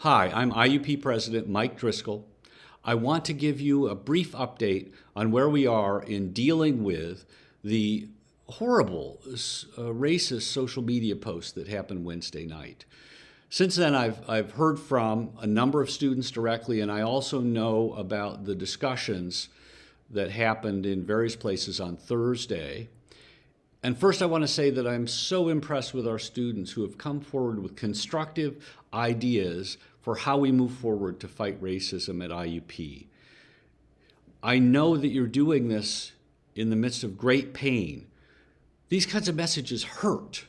Hi, I'm IUP President Mike Driscoll. I want to give you a brief update on where we are in dealing with the horrible racist social media posts that happened Wednesday night. Since then, I've heard from a number of students directly, and I also know about the discussions that happened in various places on Thursday. And first, I want to say that I'm so impressed with our students who have come forward with constructive ideas for how we move forward to fight racism at IUP. I know that you're doing this in the midst of great pain. These kinds of messages hurt,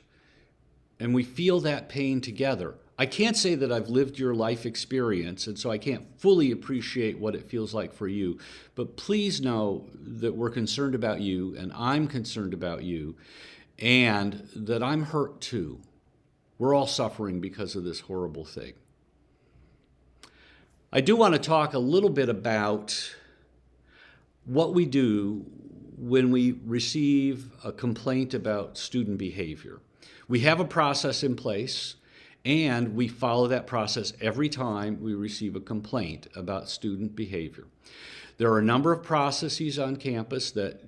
and we feel that pain together. I can't say that I've lived your life experience, and so I can't fully appreciate what it feels like for you. But please know that we're concerned about you, and I'm concerned about you, and that I'm hurt too. We're all suffering because of this horrible thing. I do want to talk a little bit about what we do when we receive a complaint about student behavior. We have a process in place, and we follow that process every time we receive a complaint about student behavior. There are a number of processes on campus that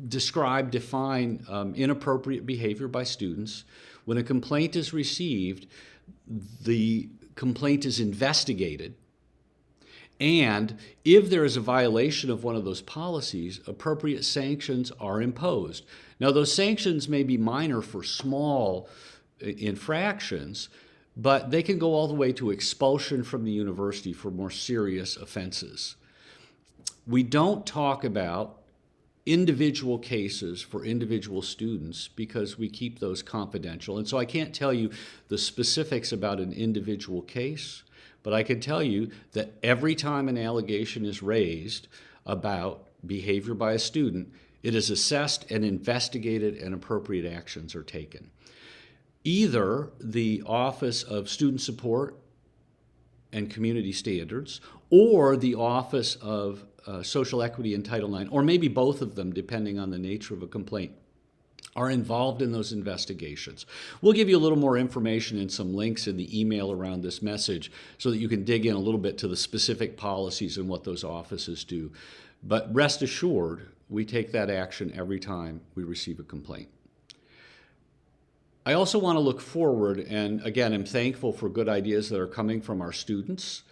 define inappropriate behavior by students. When a complaint is received, the complaint is investigated, and if there is a violation of one of those policies, appropriate sanctions are imposed. Now, those sanctions may be minor for small infractions, but they can go all the way to expulsion from the university for more serious offenses. We don't talk about individual cases for individual students because we keep those confidential. And so I can't tell you the specifics about an individual case, but I can tell you that every time an allegation is raised about behavior by a student, it is assessed and investigated and appropriate actions are taken. Either the Office of Student Support and Community Standards or the Office of Social Equity and Title IX, or maybe both of them depending on the nature of a complaint, are involved in those investigations. We'll give you a little more information and some links in the email around this message so that you can dig in a little bit to the specific policies and what those offices do. But rest assured, we take that action every time we receive a complaint. I also want to look forward, and again, I'm thankful for good ideas that are coming from our students.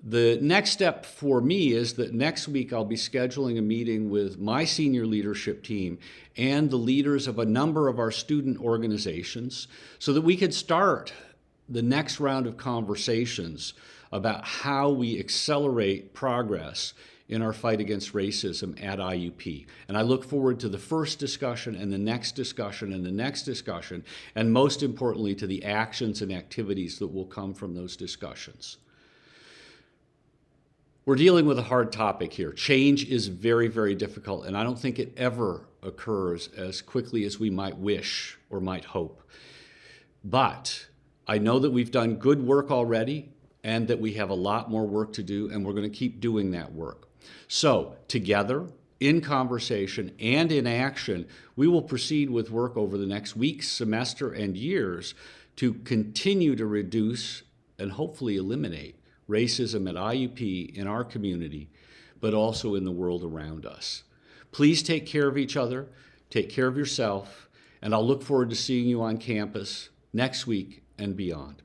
The next step for me is that next week I'll be scheduling a meeting with my senior leadership team and the leaders of a number of our student organizations so that we could start the next round of conversations about how we accelerate progress in our fight against racism at IUP. And I look forward to the first discussion and the next discussion and the next discussion, and most importantly, to the actions and activities that will come from those discussions. We're dealing with a hard topic here. Change is very, very difficult, and I don't think it ever occurs as quickly as we might wish or might hope. But I know that we've done good work already and that we have a lot more work to do, and we're going to keep doing that work. So together, in conversation and in action, we will proceed with work over the next weeks, semester, and years to continue to reduce and hopefully eliminate racism at IUP in our community, but also in the world around us. Please take care of each other, take care of yourself, and I'll look forward to seeing you on campus next week and beyond.